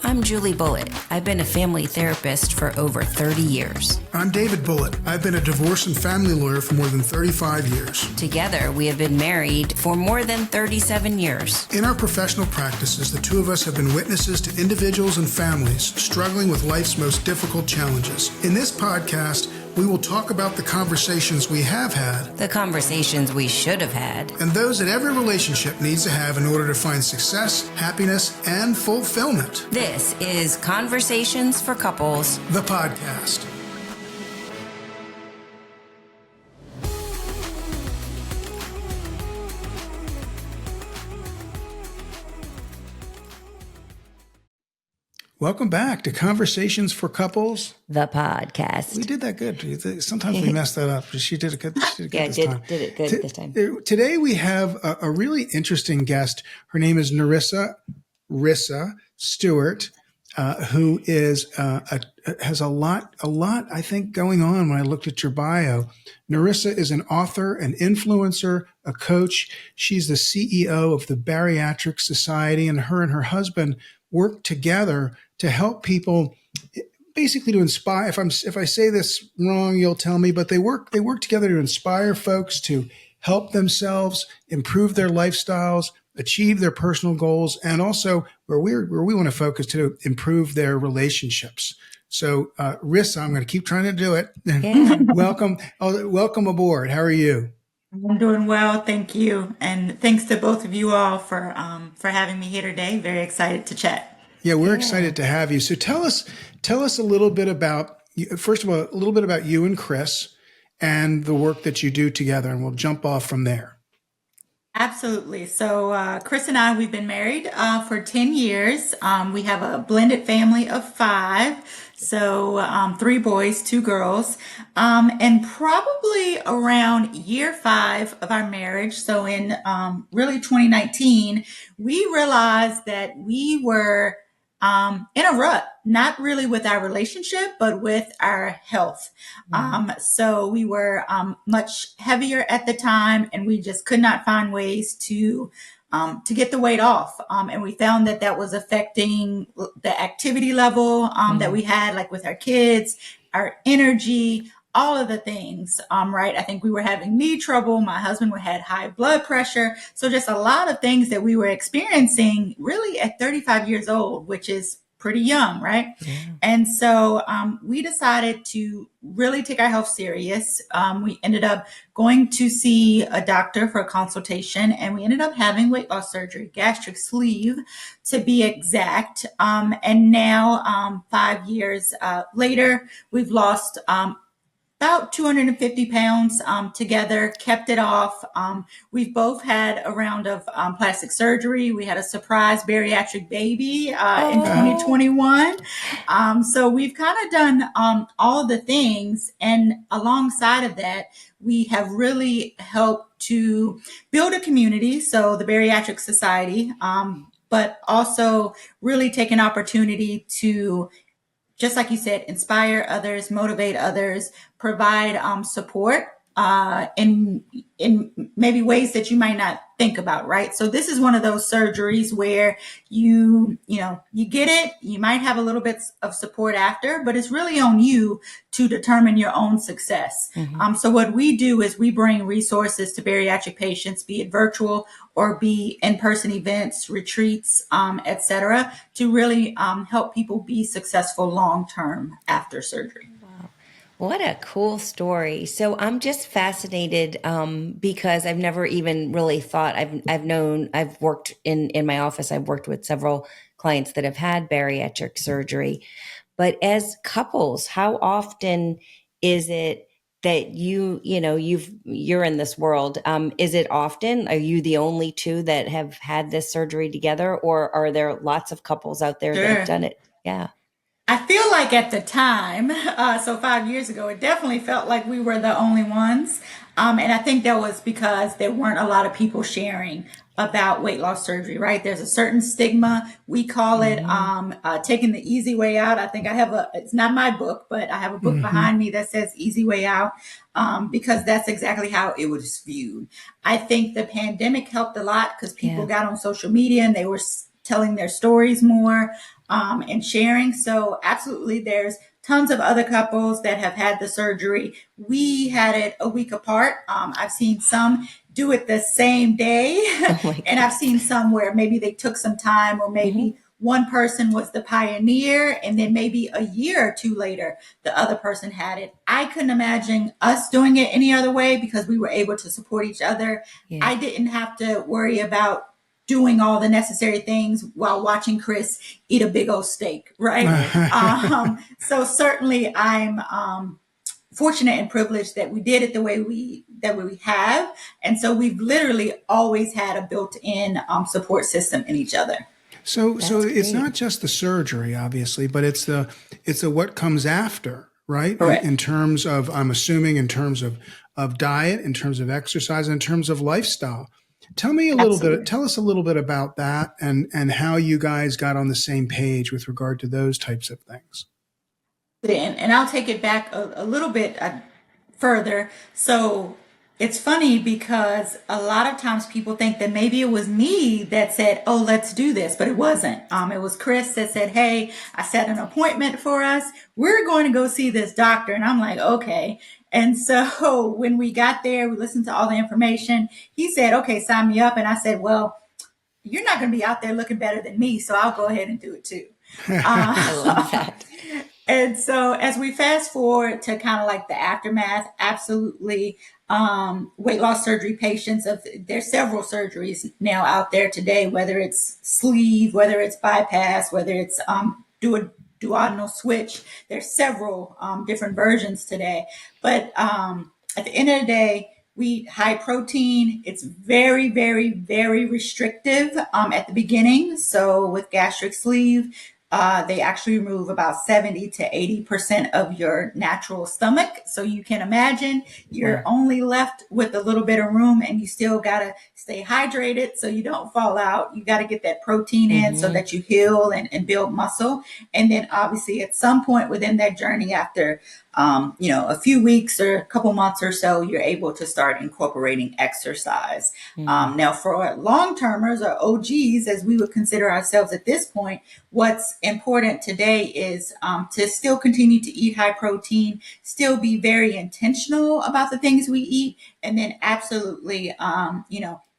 I'm Julie Bulitt. I've been a family therapist for over 30 years. I'm David Bulitt. I've been a divorce and family lawyer for more than 35 years. Together, we have been married for more than 37 years. In our professional practices, the two of us have been witnesses to individuals and families struggling with life's most difficult challenges. In this podcast, we will talk about the conversations we have had, The conversations we should have had. and those that every relationship needs to have in order to find success, happiness, and fulfillment. This is Conversations for Couples. The podcast. Welcome back to Conversations for Couples. The podcast. We did that good. Sometimes we mess that up, but she did it good. She did it good this time. Did it good this time. Today we have a really interesting guest. Her name is Nerissa Stewart, who has a lot, I think, going on when I looked at your bio. Nerissa is an author, an influencer, a coach. She's the CEO of the Bariatric Society, and her husband work together to help people, basically to inspire. If I say this wrong, you'll tell me, but they work together to inspire folks to help themselves, improve their lifestyles, achieve their personal goals, and also where we want to focus to improve their relationships. So, Rissa, I'm going to keep trying to do it. Yeah. Welcome aboard. How are you? I'm doing well, thank you, and thanks to both of you all for having me here today. Very excited to chat. Yeah, we're excited to have you. So tell us a little bit about, first of all, a little bit about you and Chris and the work that you do together, and we'll jump off from there. Absolutely. So Chris and I, we've been married for 10 years. We have a blended family of 5. So 3 boys, 2 girls. And probably around year 5 of our marriage, so in really 2019, we realized that we were in a rut, not really with our relationship, but with our health. So we were much heavier at the time, and we just could not find ways to get the weight off. And we found that was affecting the activity level that we had, like with our kids, our energy, all of the things, right? I think we were having knee trouble. My husband had high blood pressure. So just a lot of things that we were experiencing really at 35 years old, which is pretty young, right? Yeah. And so we decided to really take our health serious. We ended up going to see a doctor for a consultation, and we ended up having weight loss surgery, gastric sleeve to be exact. And now 5 years later, we've lost about 250 pounds together, kept it off. We've both had a round of plastic surgery. We had a surprise bariatric baby in 2021. So we've kind of done all the things. And alongside of that, we have really helped to build a community. So the Bariatric Society, but also really take an opportunity to, just like you said, inspire others, motivate others, provide support in maybe ways that you might not think about, right? So this is one of those surgeries where you get it, you might have a little bit of support after, but it's really on you to determine your own success. Mm-hmm. So what we do is we bring resources to bariatric patients, be it virtual or be in-person events, retreats, et cetera, to really help people be successful long-term after surgery. What a cool story. So I'm just fascinated because I've never even really thought, I've worked in my office, I've worked with several clients that have had bariatric surgery. But as couples, how often is it that you're in this world? Is it often? Are you the only two that have had this surgery together, or are there lots of couples out there that have done it? Yeah. I feel like at the time, so 5 years ago, it definitely felt like we were the only ones. And I think that was because there weren't a lot of people sharing about weight loss surgery, right? There's a certain stigma. We call it taking the easy way out. I think it's not my book, but I have a book behind me that says Easy Way Out, because that's exactly how it was viewed. I think the pandemic helped a lot because people got on social media and they were telling their stories more, and sharing. So absolutely, there's tons of other couples that have had the surgery. We had it a week apart. I've seen some do it the same day. Oh my And I've goodness. seen some where maybe they took some time, or Hmm. maybe one person was the pioneer, and then maybe a year or two later, the other person had it. I couldn't imagine us doing it any other way because we were able to support each other. Yeah. I didn't have to worry about doing all the necessary things while watching Chris eat a big old steak, right? So certainly I'm fortunate and privileged that we did it the way we have, and so we've literally always had a built-in support system in each other. So That's it's great. not just the surgery, obviously, but it's the what comes after, right? In Correct. terms of, I'm assuming, in terms of diet, in terms of exercise, in terms of lifestyle. Absolutely. Tell us a little bit about that, and how you guys got on the same page with regard to those types of things. And I'll take it back a little bit further. So it's funny because a lot of times people think that maybe it was me that said, "Oh, let's do this," but it wasn't. It was Chris that said, "Hey, I set an appointment for us. We're going to go see this doctor," and I'm like, "Okay." And so when we got there, we listened to all the information. He said, "Okay, sign me up," and I said, "Well, you're not going to be out there looking better than me, so I'll go ahead and do it too." I love Uh, that. And so as we fast forward to kind of like the aftermath, absolutely, weight loss surgery patients of there's several surgeries now out there today, whether it's sleeve, whether it's bypass, whether it's do a duodenal switch. There's several different versions today. But at the end of the day, we eat high protein. It's very, very, very restrictive at the beginning. So with gastric sleeve, they actually remove about 70 to 80% of your natural stomach. So you can imagine you're Wow. only left with a little bit of room, and you still got to stay hydrated so you don't fall out. You got to get that protein in so Hmm. that you heal and build muscle. And then obviously at some point within that journey, after a few weeks or a couple months or so, you're able to start incorporating exercise. Hmm. Now, for long termers or OGs, as we would consider ourselves at this point, what's important today is to still continue to eat high protein, still be very intentional about the things we eat, and then absolutely,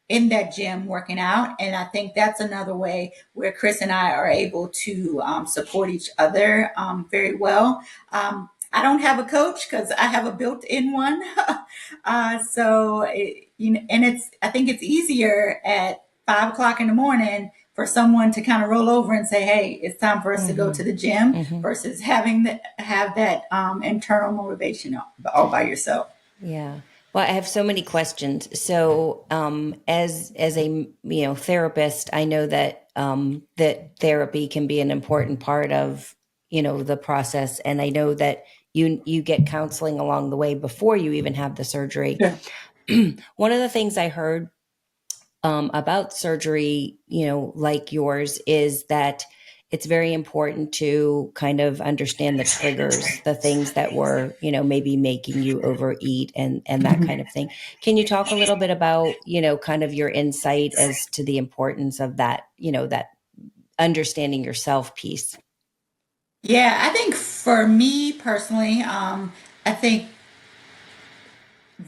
in that gym working out. And I think that's another way where Chris and I are able to support each other very well. I don't have a coach because I have a built-in one. And I think it's easier at 5 o'clock in the morning for someone to kind of roll over and say, "Hey, it's time for us to go Hmm. to the gym," Hmm. versus having have that internal motivation all by yourself. Yeah. Well, I have so many questions. So, as a therapist, I know that that therapy can be an important part of the process, and I know that you get counseling along the way before you even have the surgery. Yeah. One of the things I heard about surgery, like yours, is that it's very important to kind of understand the triggers, the things that were, maybe making you overeat and that kind of thing. Can you talk a little bit about, kind of your insight as to the importance of that, that understanding yourself piece? Yeah, I think for me personally, I think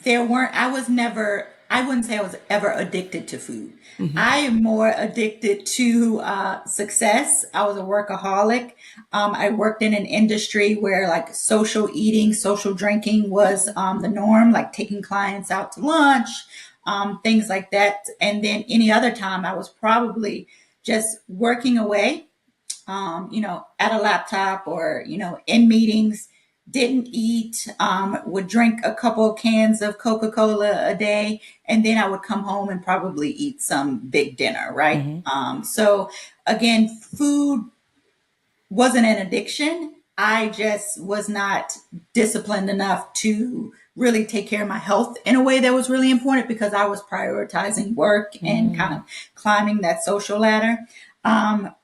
I was never, I wouldn't say I was ever addicted to food. Hmm. I am more addicted to success. I was a workaholic. I worked in an industry where like social eating, social drinking was the norm, like taking clients out to lunch, things like that. And then any other time I was probably just working away, at a laptop or, in meetings, didn't eat, would drink a couple of cans of Coca-Cola a day, and then I would come home and probably eat some big dinner, right? Hmm. So again, food wasn't an addiction. I just was not disciplined enough to really take care of my health in a way that was really important because I was prioritizing work and kind of Hmm. climbing that social ladder.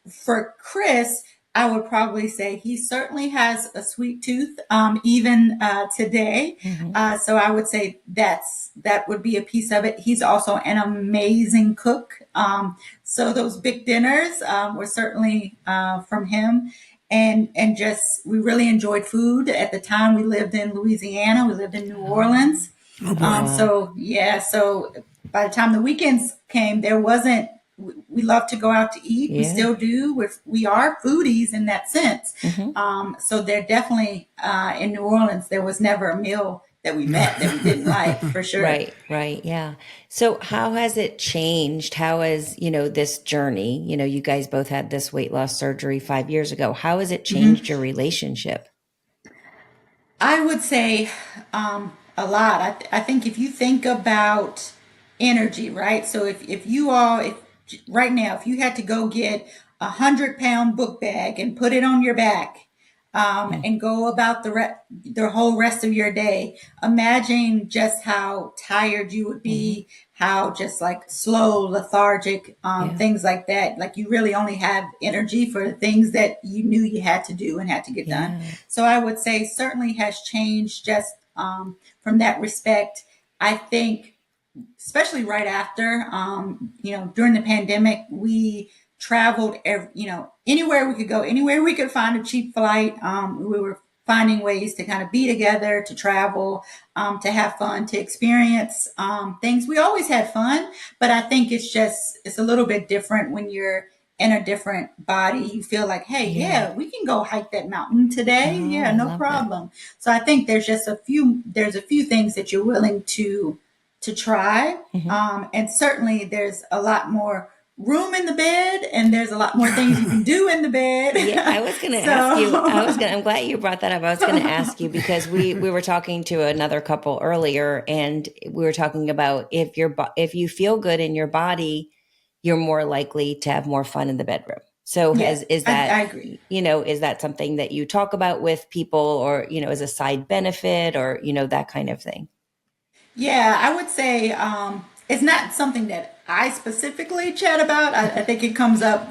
For Chris, I would probably say he certainly has a sweet tooth, even today. Hmm. So I would say that would be a piece of it. He's also an amazing cook. So those big dinners were certainly from him. And just we really enjoyed food. At the time, we lived in Louisiana. We lived in New Orleans. Oh boy. Wow. So yeah, so by the time the weekends came, there wasn't. We love to go out to eat. We Yeah. still do. We are foodies in that sense. Hmm. So there definitely in New Orleans there was never a meal that we met that we didn't like for sure. Right, right, yeah. So how has it changed? How has, this journey, you guys both had this weight loss surgery 5 years ago. How has it changed your relationship? I would say a lot. I think if you think about energy, right? So if you all, if right now, if you had to go get 100-pound book bag and put it on your back Mm. and go about the whole rest of your day, imagine just how tired you would Hmm. be, how just like slow, lethargic, Yeah, things like that. Like you really only have energy for the things that you knew you had to do and had to get done. yeah, So I would say certainly has changed just from that respect. I think, especially right after, during the pandemic, we traveled, anywhere we could go, anywhere we could find a cheap flight. We were finding ways to kind of be together, to travel, to have fun, to experience things. We always had fun, but I think it's a little bit different when you're in a different body. You feel like, hey, yeah. yeah, we can go hike that mountain today. Oh, Yeah, I no love that. problem. So I think there's a few things that you're willing to try. Hmm. And certainly there's a lot more room in the bed and there's a lot more things you can do in the Yeah, I bed. was going to ask you. So I'm glad you brought that up. I was going to ask you because we were talking to another couple earlier, and we were talking about if you feel good in your body, you're more likely to have more fun in the bedroom. So yeah, is I that, agree. is that something that you talk about with people, or as a side benefit, or that kind of thing? Yeah, I would say it's not something that I specifically chat about. I think it comes up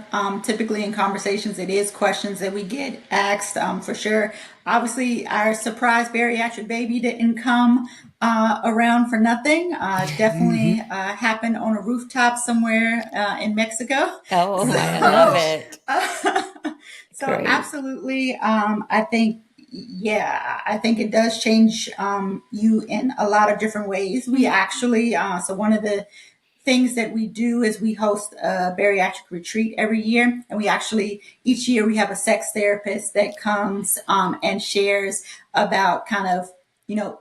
typically in conversations. It is questions that we get asked for sure. Obviously, our surprise bariatric baby didn't come around for nothing. Definitely Hmm. happened on a rooftop somewhere in Mexico. Oh my, I love So, it. uh, so Great. absolutely, I think yeah, I think it does change you in a lot of different ways. We actually, so one of the things that we do is we host a bariatric retreat every year. And we actually, each year, we have a sex therapist that comes and shares about kind of,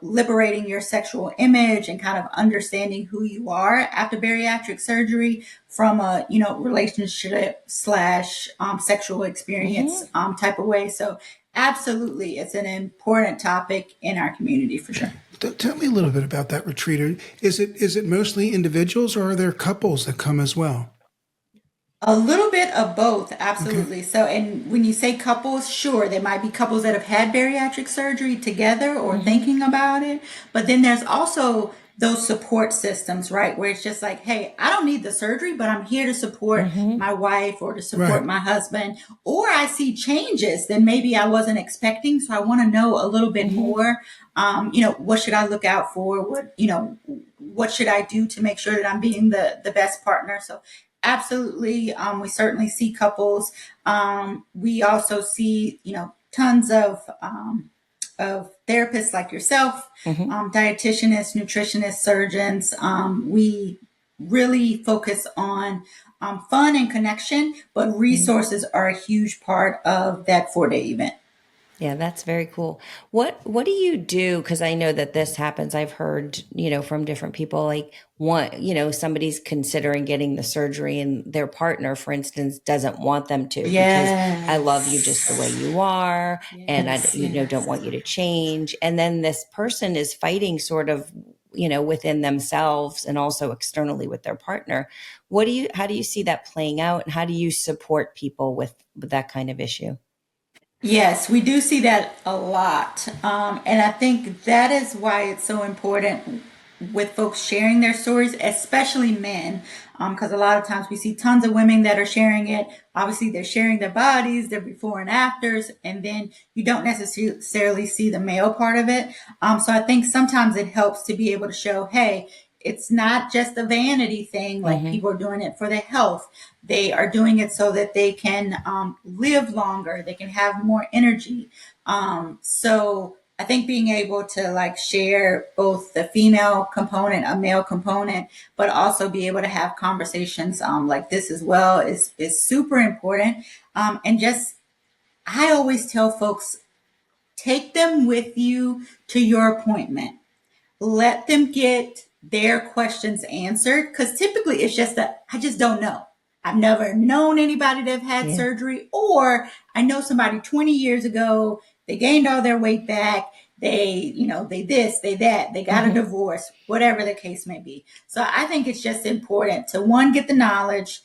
liberating your sexual image and kind of understanding who you are after bariatric surgery from a, relationship slash sexual experience Hmm. type of way. So absolutely, it's an important topic in our community for sure. Tell me a little bit about that retreat. Is it mostly individuals or are there couples that come as well? A little bit of both, Okay. absolutely. So, and when you say couples, sure, there might be couples that have had bariatric surgery together or Hmm. thinking about it. But then there's also those support systems, right? Where it's just like, hey, I don't need the surgery, but I'm here to support Hmm. my wife or to support Right. my husband. Or I see changes that maybe I wasn't expecting. So I want to know a little bit Hmm. more. What should I look out for? What should I do to make sure that I'm being the best partner? So absolutely. We certainly see couples. We also see, tons of therapists like yourself, Hmm. dietitianists, nutritionists, surgeons. We really focus on fun and connection, but resources are a huge part of that 4-day event. Yeah, that's very cool. What do you do? Because I know that this happens. I've heard, from different people, like somebody's considering getting the surgery and their partner, for instance, doesn't want them to because I love you just the way Yes. you are, and I, Yes. don't Yes. want you to change. And then this person is fighting sort of, within themselves and also externally with their partner. How do you see that playing out, and how do you support people with that kind of issue? Yes, we do see that a lot. And I think that is why it's so important with folks sharing their stories, especially men, because a lot of times we see tons of women that are sharing it. Obviously, they're sharing their bodies, their before and afters, and then you don't necessarily see the male part of it. So I think sometimes it helps to be able to show, hey, it's not just a vanity thing. Like people are doing it for their health. They are doing it so that they can live longer. They can have more energy. So I think being able to like share both the female component, a male component, but also be able to have conversations like this as well is super important. And just I always tell folks, take them with you to your appointment. Let them get their questions answered, because typically it's just that I just don't know. I've never known anybody that have had Yeah. surgery, or I know somebody 20 years ago, they gained all their weight back. They this, they that, they got a divorce, whatever the case may be. So I think it's just important to one, get the knowledge,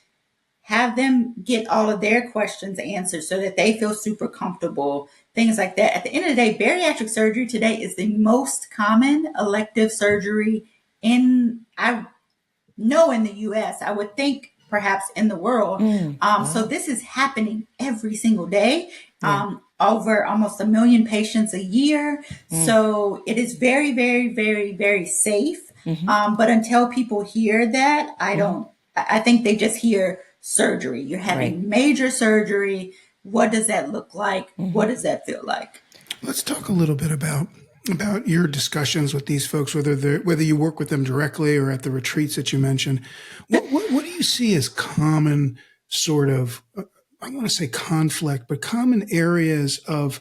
have them get all of their questions answered so that they feel super comfortable, things like that. At the end of the day, bariatric surgery today is the most common elective surgery I know in the US. I would think perhaps in the world. So this is happening every single day. Over almost 1 million patients a year. So it is very, very, very, very safe. But until people hear that, I think they just hear surgery. You're having major surgery. What does that look like? What does that feel like? Let's talk a little bit about your discussions with these folks, whether you work with them directly or at the retreats that you mentioned. What do you see as common sort of, I want to say conflict, but common areas of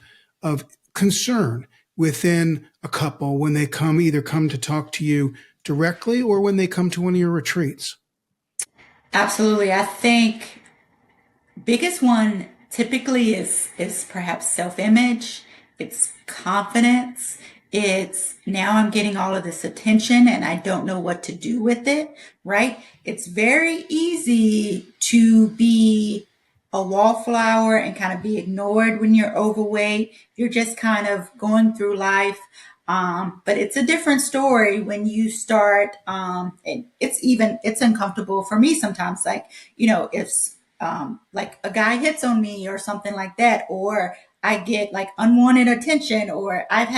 concern within a couple when they either come to talk to you directly or when they come to one of your retreats? Absolutely. I think biggest one typically is perhaps self-image, it's confidence, it's now I'm getting all of this attention and I don't know what to do with it, right? It's very easy to be a wallflower and kind of be ignored when you're overweight. You're just kind of going through life. But it's a different story when you start, and it's uncomfortable for me sometimes. Like, if like a guy hits on me or something like that, or I get like unwanted attention, or I've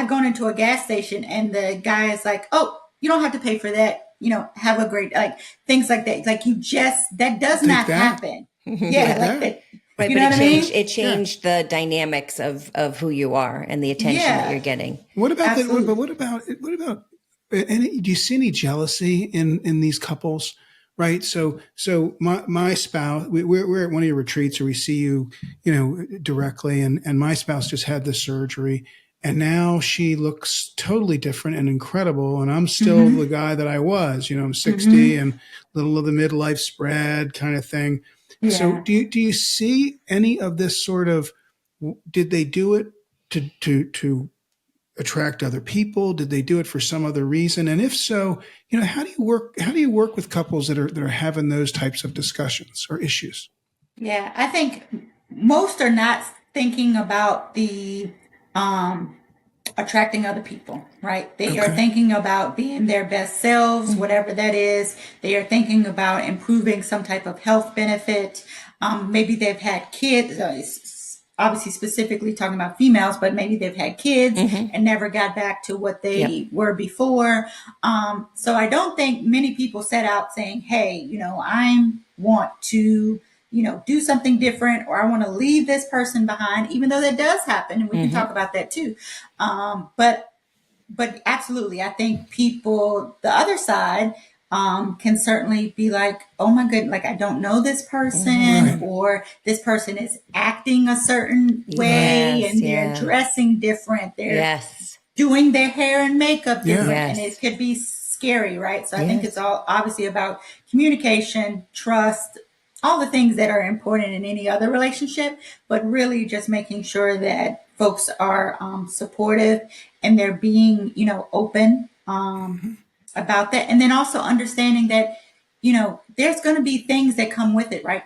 gone into a gas station and the guy is like, oh, you don't have to pay for that. Have a great, like things like that. Like that does not happen. Yeah. Like that. Right, You but know what I mean? it changed the dynamics of who you are and the attention that you're getting. What about that? Absolutely. But what about any? Do you see any jealousy in these couples? Right. So my spouse, we're at one of your retreats, or we see you, directly, and my spouse just had the surgery, and now she looks totally different and incredible, and I'm still the guy that I was. I'm 60 and little of the midlife spread kind of thing. Yeah. So do you see any of this sort of? Did they do it to attract other people? Did they do it for some other reason? And if so, how do you work with couples that are having those types of discussions or issues? Yeah, I think most are not thinking about the attracting other people, right? They are thinking about being their best selves, whatever that is. They are thinking about improving some type of health benefit. Maybe they've had kids, obviously specifically talking about females, but maybe they've had kids and never got back to what they were before. So I don't think many people set out saying, hey, I want to do something different, or I want to leave this person behind, even though that does happen. And we can talk about that too. But absolutely, I think people, the other side, can certainly be like, oh my goodness, like I don't know this person, or this person is acting a certain way and they're dressing different. They're doing their hair and makeup different, and it could be scary, right? So I think it's all obviously about communication, trust, all the things that are important in any other relationship, but really just making sure that folks are supportive and they're being, open about that. And then also understanding that, there's going to be things that come with it, right?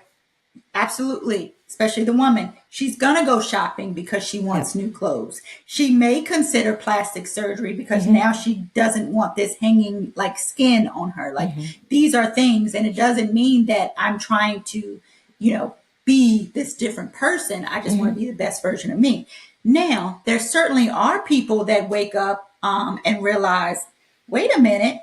Absolutely. Especially the woman. She's going to go shopping because she wants Yep. new clothes. She may consider plastic surgery because Mm-hmm. now she doesn't want this hanging like skin on her. Like Mm-hmm. these are things, and it doesn't mean that I'm trying to, you know, be this different person. I just want Mm-hmm. to be the best version of me. Now, there certainly are people that wake up and realize, wait a minute,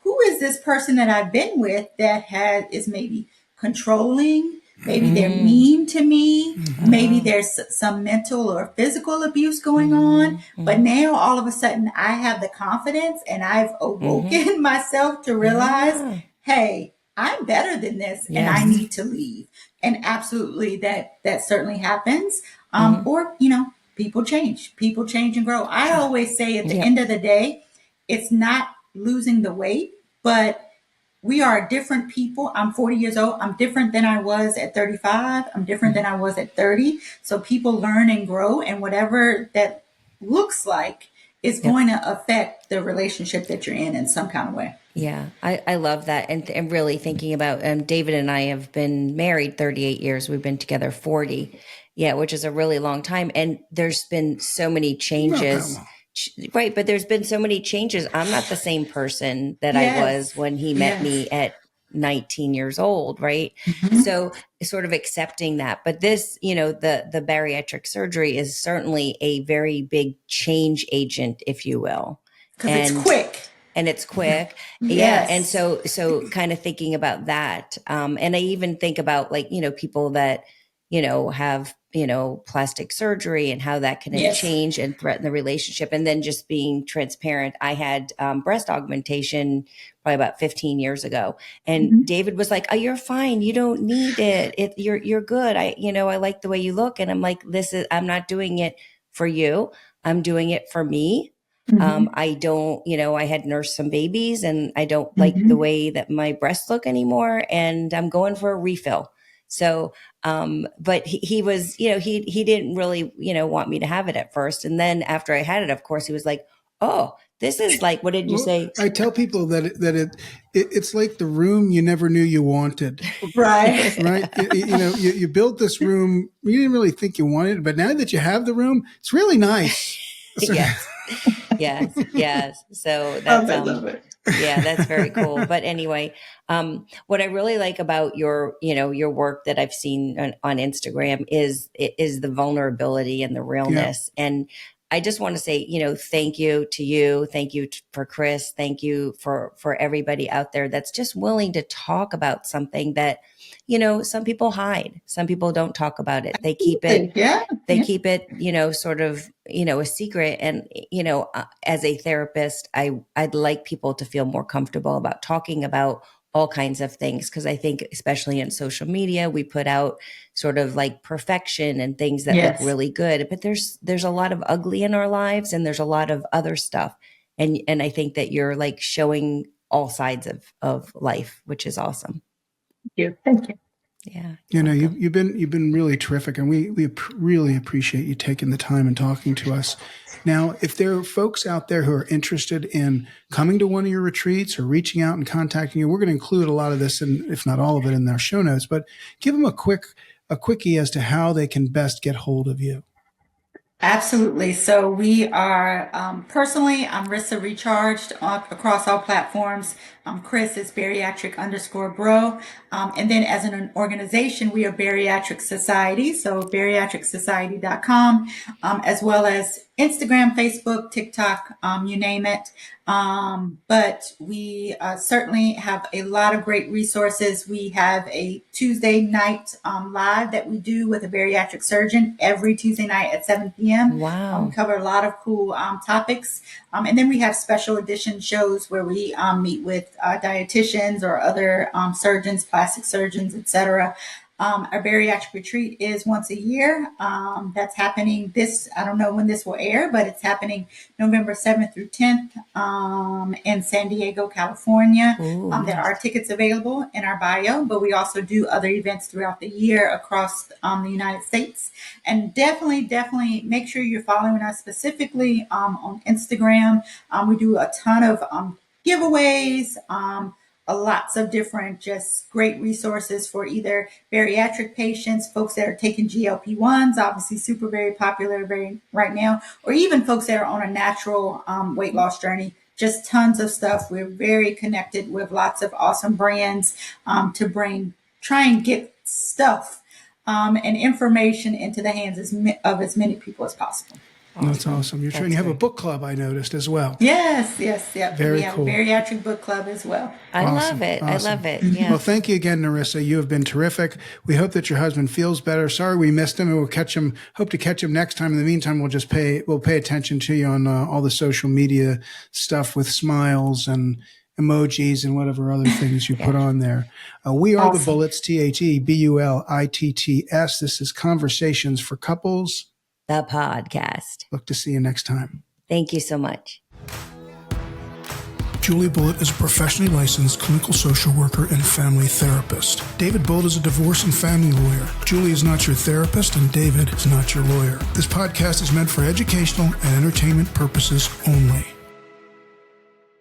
who is this person that I've been with that is maybe controlling? Maybe they're Mm-hmm. mean to me. Maybe Oh. there's some mental or physical abuse going on. Mm-hmm. But Mm-hmm. now all of a sudden I have the confidence and I've Mm-hmm. awoken myself to realize, Yeah. hey, I'm better than this and I Yes. need to leave. And absolutely that certainly happens. Mm-hmm. Or, people change and grow. I always say at the Yep. end of the day, it's not losing the weight, but we are different people. I'm 40 years old. I'm different than I was at 35. I'm different than I was at 30. So people learn and grow, and whatever that looks like is Yep. going to affect the relationship that you're in some kind of way. Yeah, I love that. And really thinking about David and I have been married 38 years. We've been together 40. Yeah, which is a really long time. And there's been so many Not that changes. long. Right. But there's been so many changes. I'm not the same person that I was Yes. when he met Yes. me at 19 years old. Right. Mm-hmm. So sort of accepting that. But this, the bariatric surgery is certainly a very big change agent, if you will. Because it's And quick. it's quick. Yeah. And Yes. so kind of thinking about that. And I even think about like, people that, have, plastic surgery and how that can Yes. change and threaten the relationship. And then just being transparent. I had breast augmentation probably about 15 years ago. And Mm-hmm. David was like, "Oh, you're fine. You don't need it. You're good. I like the way you look." And I'm like, I'm not doing it for you. I'm doing it for me. Mm-hmm. I don't, I had nursed some babies and I don't like the Mm-hmm. way that my breasts look anymore. And I'm going for a refill. So, but he was, he didn't really, want me to have it at first. And then after I had it, of course, he was like, "Oh, this is like, what did you Well, say?" I tell people it's like the room you never knew you wanted, Right. right? You built this room, you didn't really think you wanted it, but now that you have the room, it's really nice. So, Yes. Yes. Yes. So Love that's, it. Love it. yeah, that's very cool. But anyway, what I really like about your work that I've seen on Instagram is the vulnerability and the yeah, realness. And I just want to say, thank you to you. Thank you for Chris. Thank you for everybody out there that's just willing to talk about something that, some people hide. Some people don't talk about it. Yeah. They Yeah. keep it, sort of, a secret. And, as a therapist, I'd like people to feel more comfortable about talking about all kinds of things. Cause I think, especially in social media, we put out sort of like perfection and things that look Yes. really good, but there's a lot of ugly in our lives and there's a lot of other stuff. And I think that you're like showing all sides of life, which is awesome. Thank you. Thank you. Yeah. you You're know, welcome. you've been really terrific, and we really appreciate you taking the time and talking to us. Now, if there are folks out there who are interested in coming to one of your retreats or reaching out and contacting you, we're going to include a lot of this, and if not all of it, in our show notes. But give them a quickie as to how they can best get hold of you. Absolutely. So we are personally, I'm Rissa Recharged across all platforms. Chris is bariatric_bro. And then as an organization, we are Bariatric Society. So bariatricsociety.com, as well as Instagram, Facebook, TikTok, you name it. But we certainly have a lot of great resources. We have a Tuesday night live that we do with a bariatric surgeon every Tuesday night at 7 p.m. We Wow. cover a lot of cool topics. And then we have special edition shows where we meet with dietitians or other surgeons, plastic surgeons, etc. Our bariatric retreat is once a year. That's happening I don't know when this will air, but it's happening November 7th through 10th in San Diego, California. Ooh, There nice. are tickets available in our bio, but we also do other events throughout the year across the United States. And definitely make sure you're following us specifically on Instagram. We do a ton of giveaways. lots of different just great resources for either bariatric patients, folks that are taking GLP-1s, obviously super very popular right now, or even folks that are on a natural weight loss journey. Just tons of stuff. We're very connected with lots of awesome brands to try and get stuff and information into the hands of as many people as possible. That's awesome. You're trying to have a book club, I noticed, as well. Yes. Very we have cool. a bariatric book club as well. I Awesome, love it. I awesome. love it. Yeah. Well, thank you again, Nerissa. You have been terrific. We hope that your husband feels better. Sorry we missed him, and we'll catch him. Hope to catch him next time. In the meantime, we'll pay attention to you on all the social media stuff with smiles and emojis and whatever other things you put on there. We are the Bullitts, TheBullitts. This is Conversations for Couples, The podcast. Look to see you next time. Thank you so much. Julie Bulitt is a professionally licensed clinical social worker and family therapist. David Bulitt is a divorce and family lawyer. Julie is not your therapist, and David is not your lawyer. This podcast is meant for educational and entertainment purposes only.